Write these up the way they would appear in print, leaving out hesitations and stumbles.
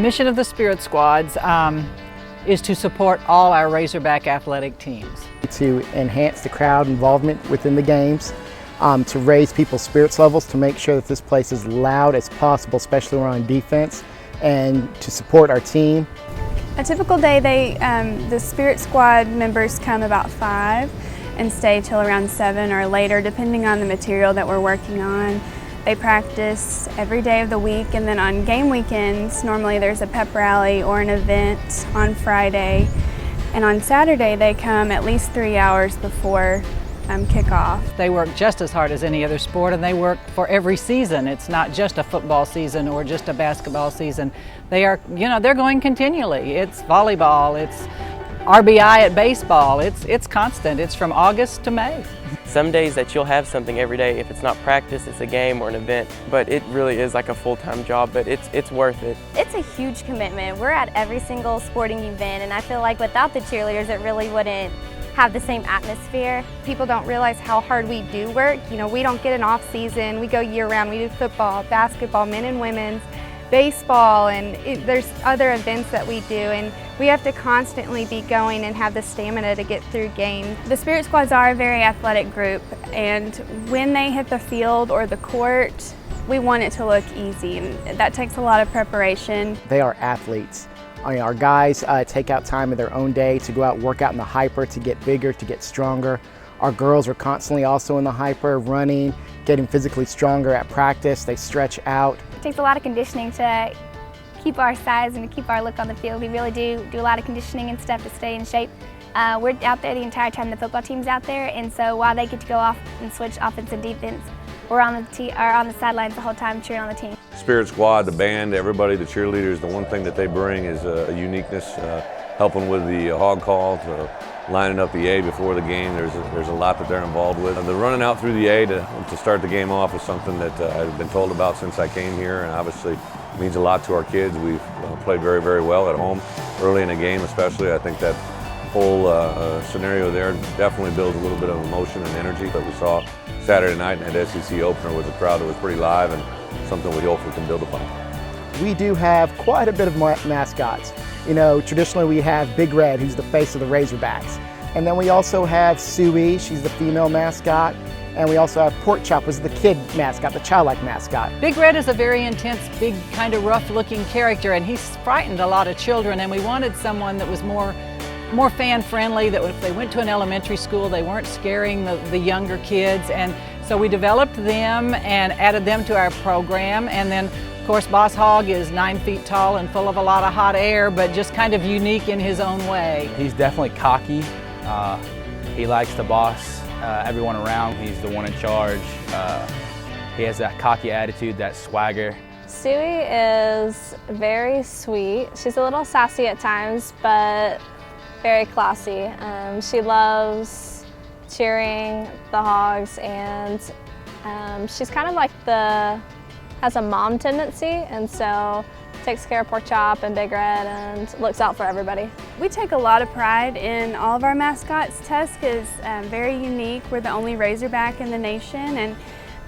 mission of the Spirit Squads is to support all our Razorback athletic teams. To enhance the crowd involvement within the games, to raise people's spirits levels, to make sure that this place is loud as possible, especially when we're on defense, and to support our team. A typical day, the Spirit Squad members come about 5 and stay till around 7 or later, depending on the material that we're working on. They practice every day of the week, and then on game weekends, normally there's a pep rally or an event on Friday. And on Saturday, they come at least 3 hours before kickoff. They work just as hard as any other sport, and they work for every season. It's not just a football season or just a basketball season. They are, they're going continually. It's volleyball, it's RBI at baseball. It's constant. It's from August to May. Some days that you'll have something every day. If it's not practice, it's a game or an event. But it really is like a full-time job, but it's worth it. It's a huge commitment. We're at every single sporting event, and I feel like without the cheerleaders, it really wouldn't have the same atmosphere. People don't realize how hard we do work. We don't get an off season. We go year-round. We do football, basketball, men and women's, baseball, and there's other events that we do, and we have to constantly be going and have the stamina to get through games. The Spirit Squads are a very athletic group, and when they hit the field or the court, we want it to look easy, and that takes a lot of preparation. They are athletes. Our guys take out time in their own day to go out and work out in the hyper to get bigger, to get stronger. Our girls are constantly also in the hyper, running, getting physically stronger at practice. They stretch out. It takes a lot of conditioning to keep our size and to keep our look on the field. We really do a lot of conditioning and stuff to stay in shape. We're out there the entire time the football team's out there, and so while they get to go off and switch offense and defense, we're on the sidelines the whole time cheering on the team. Spirit Squad, the band, everybody, the cheerleaders, the one thing that they bring is a uniqueness, helping with the hog call, to lining up the A before the game. There's a lot that they're involved with. The running out through the A to start the game off is something that I've been told about since I came here, and obviously means a lot to our kids. We've played very, very well at home, early in the game especially. I think that whole scenario there definitely builds a little bit of emotion and energy that we saw Saturday night in that SEC opener with a crowd that was pretty live, and something we hopefully can build upon. We do have quite a bit of mascots. Traditionally we have Big Red, who's the face of the Razorbacks. And then we also have Suey, she's the female mascot. And we also have Pork Chop, who's the kid mascot, the childlike mascot. Big Red is a very intense, big, kind of rough-looking character, and he's frightened a lot of children, and we wanted someone that was more fan-friendly, that if they went to an elementary school, they weren't scaring the younger kids. And so we developed them and added them to our program. And then, of course, Boss Hog is 9 feet tall and full of a lot of hot air, but just kind of unique in his own way. He's definitely cocky. He likes to boss everyone around. He's the one in charge. He has that cocky attitude, that swagger. Suey is very sweet. She's a little sassy at times, but very classy. She loves cheering the Hogs, and she's kind of like has a mom tendency, and so takes care of Pork Chop and Big Red and looks out for everybody. We take a lot of pride in all of our mascots. Tusk is very unique. We're the only Razorback in the nation, and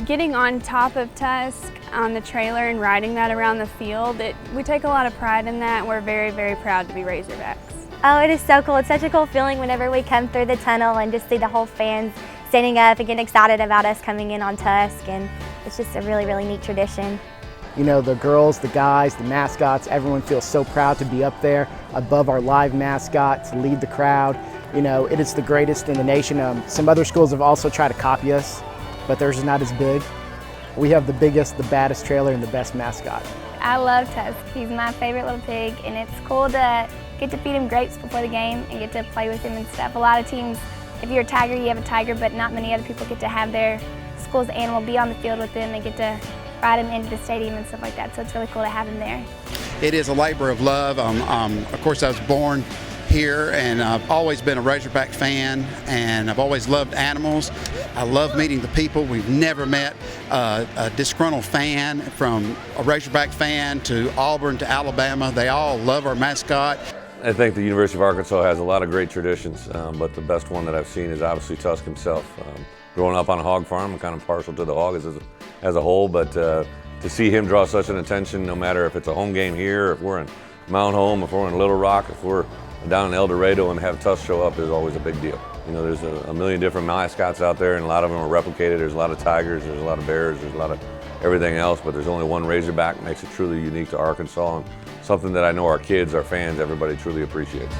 getting on top of Tusk on the trailer and riding that around the field, we take a lot of pride in that. We're very, very proud to be Razorbacks. Oh, it is so cool. It's such a cool feeling whenever we come through the tunnel and just see the whole fans standing up and getting excited about us coming in on Tusk, and it's just a really, really neat tradition. The girls, the guys, the mascots, everyone feels so proud to be up there above our live mascot to lead the crowd. It is the greatest in the nation. Some other schools have also tried to copy us, but theirs is not as big. We have the biggest, the baddest trailer, and the best mascot. I love Tusk. He's my favorite little pig, and it's cool to get to feed him grapes before the game and get to play with him and stuff. A lot of teams, if you're a Tiger, you have a Tiger, but not many other people get to have their school's animal be on the field with them and get to ride him into the stadium and stuff like that, so it's really cool to have him there. It is a labor of love. Of course, I was born here, and I've always been a Razorback fan, and I've always loved animals. I love meeting the people. We've never met a disgruntled fan, from a Razorback fan to Auburn to Alabama. They all love our mascot. I think the University of Arkansas has a lot of great traditions, but the best one that I've seen is obviously Tusk himself. Growing up on a hog farm, I'm kind of partial to the hog as a whole, but to see him draw such an attention, no matter if it's a home game here, if we're in Mount Home, if we're in Little Rock, if we're down in El Dorado, and have Tusk show up is always a big deal. You know, there's a million different mascots out there, and a lot of them are replicated. There's a lot of tigers, there's a lot of bears, there's a lot of everything else, but there's only one Razorback. Makes it truly unique to Arkansas, and something that I know our kids, our fans, everybody truly appreciates.